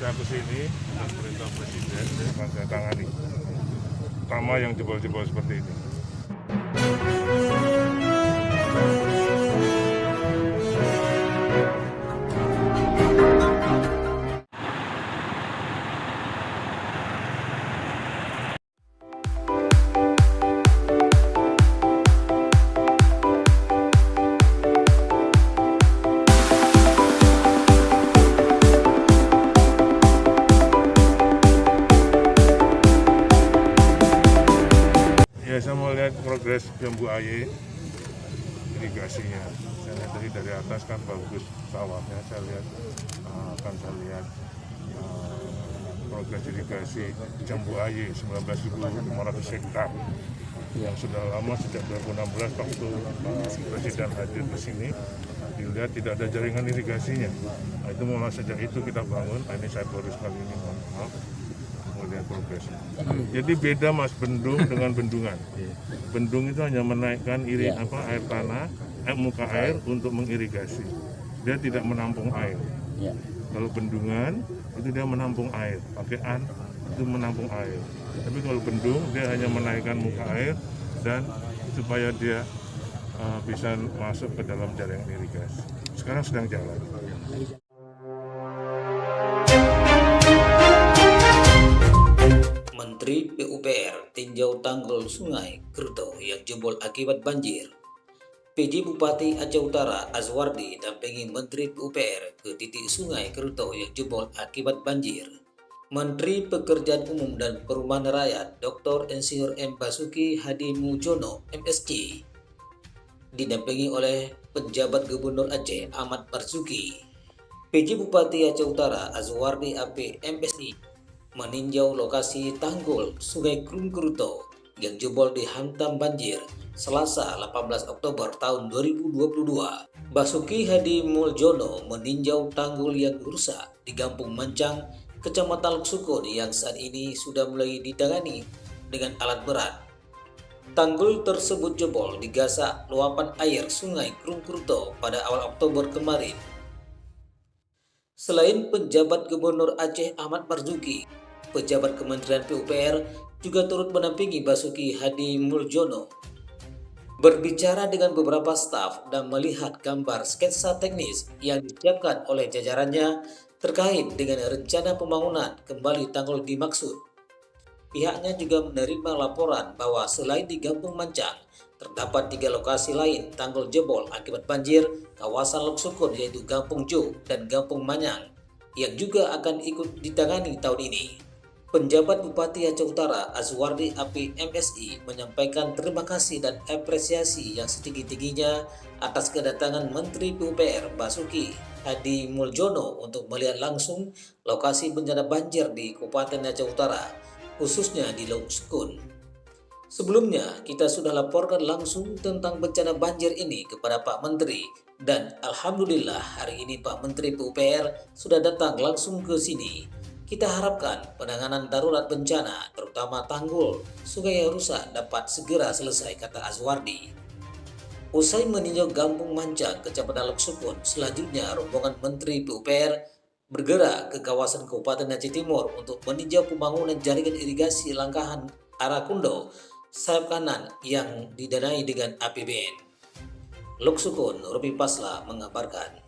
Saya kesini dengan perintah Presiden, saya akan saya tangani. Pertama yang jebol-jebol seperti ini. Ya, saya mau lihat progres Jambu Aye irigasinya. Saya lihat dari atas kan bagus sawahnya. Saya lihat progres irigasi Jambu Aye 19.500 hektar yang sudah lama sejak 2016 waktu Presiden hadir ke sini. Dilihat tidak ada jaringan irigasinya. Nah, itu mulai sejak itu kita bangun. Ini saya baru sekali ini melihat progres. Jadi beda Mas bendung dengan bendungan. Bendung itu hanya menaikkan air tanah, muka air untuk mengirigasi. Dia tidak menampung air. Kalau bendungan itu dia menampung air, pakaian itu menampung air. Tapi kalau bendung dia hanya menaikkan muka air dan supaya dia bisa masuk ke dalam jaringan irigasi. Sekarang sedang jalan. Menteri PUPR tinjau tanggul Sungai Kerto yang jebol akibat banjir. PJ Bupati Aceh Utara Azwardi dampingi Menteri PUPR ke titik Sungai Kerto yang jebol akibat banjir. Menteri Pekerjaan Umum dan Perumahan Rakyat Dr. Insinyur M. Basuki Hadi Muljono MSc didampingi oleh penjabat Gubernur Aceh Ahmad Marzuki. PJ Bupati Aceh Utara Azwardi AP MSc meninjau lokasi tanggul Sungai Kerto yang jebol dihantam banjir Selasa 18 Oktober tahun 2022. Basuki Hadi Muljono meninjau tanggul yang rusak di Kampung Mancang, Kecamatan Luksukun yang saat ini sudah mulai ditangani dengan alat berat. Tanggul tersebut jebol digasak luapan air Sungai Kerto pada awal Oktober kemarin. Selain penjabat Gubernur Aceh Ahmad Marzuki, pejabat Kementerian PUPR juga turut mendampingi Basuki Hadi Muljono. Berbicara dengan beberapa staf dan melihat gambar sketsa teknis yang disiapkan oleh jajarannya terkait dengan rencana pembangunan kembali tanggul dimaksud. Pihaknya juga menerima laporan bahwa selain di Kampung Mancang, terdapat 3 lokasi lain tanggul jebol akibat banjir kawasan Luksukun yaitu Kampung Jo dan Kampung Manyang yang juga akan ikut ditangani tahun ini. Penjabat Bupati Aceh Utara Azwardi AP MSI menyampaikan terima kasih dan apresiasi yang setinggi-tingginya atas kedatangan Menteri PUPR Basuki Hadi Muljono untuk melihat langsung lokasi bencana banjir di Kabupaten Aceh Utara, khususnya di Luksukun. Sebelumnya, kita sudah laporkan langsung tentang bencana banjir ini kepada Pak Menteri dan Alhamdulillah hari ini Pak Menteri PUPR sudah datang langsung ke sini. Kita harapkan penanganan darurat bencana, terutama tanggul sungai yang rusak dapat segera selesai, kata Azwardi. Usai meninjau Kampung Mancang, Kecamatan Luksukun, selanjutnya rombongan Menteri PUPR bergerak ke kawasan Kabupaten Aceh Timur untuk meninjau pembangunan jaringan irigasi Langkahan Arakundo sayap kanan yang didanai dengan APBN. Luksukun, Rupi Pasla mengabarkan.